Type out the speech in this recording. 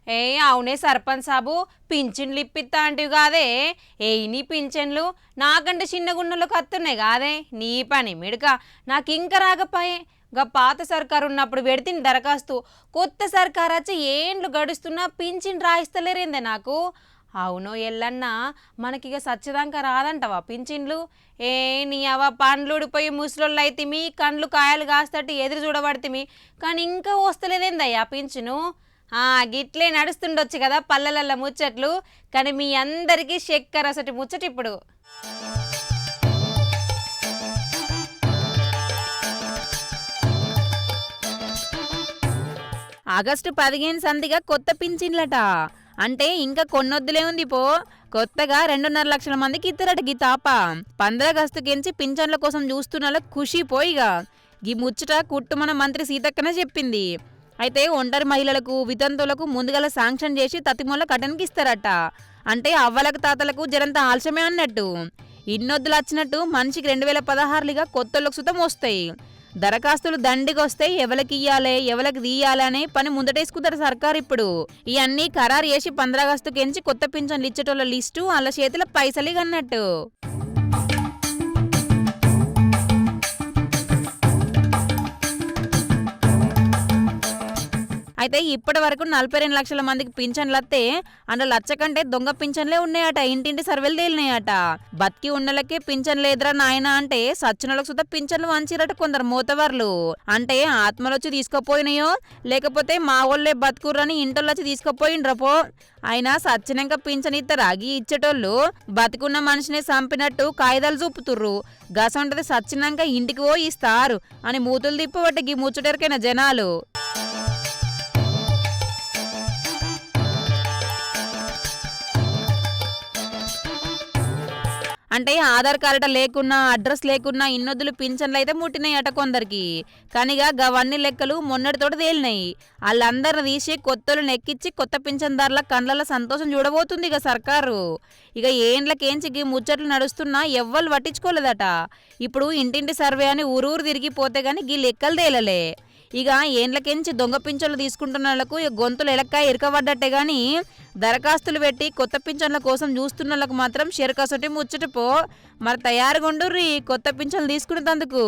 ఏ అవునే సర్పంచ్ సాబు, పింఛన్లు ఇప్పిస్తా అంటివి కాదే. నీ పింఛన్లు నాకంటే చిన్న గున్నెలకు వస్తున్నాయి కాదే. నీ పని మిడక నాకు ఇంకా రాకపోయే. గా పాత సర్కారు ఉన్నప్పుడు పెడితే దరఖాస్తు, కొత్త సర్కారు వచ్చి ఏండ్లు గడుస్తున్నా పింఛన్ రాయిస్తలేరేందే నాకు. అవును ఎల్లన్నా, మనకిక సచ్చదాకా రాదంటవా పింఛన్లు? నీ అవ పండ్లు ఊడిపోయి ముసలోళ్ళు అయితే మీ కండ్లు కాయలు కాస్తట్టు ఎదురు చూడబడితే, కానీ ఇంకా వస్తలేదేందయ్యా పింఛను. గిట్లే నడుస్తుండొచ్చు కదా పల్లెలల్ల ముచ్చట్లు. కానీ మీ అందరికీ చక్కెర అసటి ముచ్చట ఇప్పుడు. ఆగస్టు 15 సందిగా కొత్త పింఛన్లట. అంటే ఇంకా కొన్నొద్దులే ఉంది పో. కొత్తగా 2.5 లక్షల మందికి ఇద్దరట గీ తాప. 15 ఆగస్టుకెంచి పింఛన్ల కోసం చూస్తున్న ఖుషి పోయిగా. గీ ముచ్చట కుట్టుమన మంత్రి సీతక్కనే చెప్పింది. అయితే ఒంటరి మహిళలకు, వితంతువులకు ముందుగల శాంక్షన్ చేసి తతిమూల కటన్కి ఇస్తారట. అంటే అవ్వలకు తాతలకు జరంత ఆలస్యమే అన్నట్టు. ఇన్నొద్దులు వచ్చినట్టు మనిషికి 2016లుగా కొత్తోళ్ళకు సుతం వస్తాయి. దరఖాస్తులు దండిగొస్తాయి. ఎవరికి ఇయ్యాలి, ఎవరికి తీయాలి అనే పని ముందటేసుకుంటారు సర్కారు ఇప్పుడు. ఇవన్నీ ఖరారు చేసి 15 ఆగస్టుకెంచి కొత్త పింఛన్లు ఇచ్చేటోళ్ళ లిస్టు వాళ్ళ చేతిలో పైసలు అన్నట్టు. అయితే ఇప్పటి వరకు 42 లక్షల మందికి పింఛన్లు వస్తే అందులో లచ్చ కంటే దొంగ పింఛన్లే ఉన్నాయట. ఇంటింటి సర్వేలు తేలినాయట. బతికి ఉన్నలకే పింఛన్ లేదురా నాయన అంటే సచ్చినోళ్ళకి సుధా పింఛన్లు వంచిరట కొందరు మోతవర్లు. అంటే ఆత్మలొచ్చి తీసుకుపోయినాయో లేకపోతే మా వాళ్ళే బతుకుర్రని ఇంటోళ్ళొచ్చి తీసుకుపోయిండ్రపో. అయినా సచ్చినాక పింఛన్ ఇస్తారు అగి ఇచ్చేటోళ్ళు బతికున్న మనిషిని చంపినట్టు కాయిదాలు చూపుతుర్రు. గసంటది సచ్చినాక ఇంటికి పోయి ఇస్తారు అని మూతులు తిప్పబట్టి గీ ముచ్చటరికైన జనాలు. అంటే ఆధార్ కార్డు లేకున్నా, అడ్రస్ లేకున్నా ఇన్నొద్దులు పింఛన్లు అయితే ముట్టినాయట కొందరికి. కానిగా గవన్నీ లెక్కలు మొన్నటితోటి తేలినాయి. వాళ్ళందరిని తీసి కొత్తలు నెక్కిచ్చి కొత్త పింఛన్దారుల కండ్ల సంతోషం చూడబోతుంది ఇక సర్కారు. ఇక ఏండ్లకేంచి ముచ్చట్లు నడుస్తున్నా ఎవ్వరు పట్టించుకోలేదట. ఇప్పుడు ఇంటింటి సర్వే అని ఊరూరు తిరిగిపోతే గాని గీ లెక్కలు తేలలే. ఇక ఏండ్లకెంచి దొంగ పింఛన్లు తీసుకుంటున్న వాళ్ళకు గొంతులు ఎలక్కాయ ఇరకబడ్డట్టే గాని దరఖాస్తులు పెట్టి కొత్త పింఛన్ల కోసం చూస్తున్న వాళ్ళకు మాత్రం షెరకసొటి ముచ్చటపో. మరి తయారుగా ఉండుర్రి కొత్త పింఛన్లు తీసుకునేందుకు.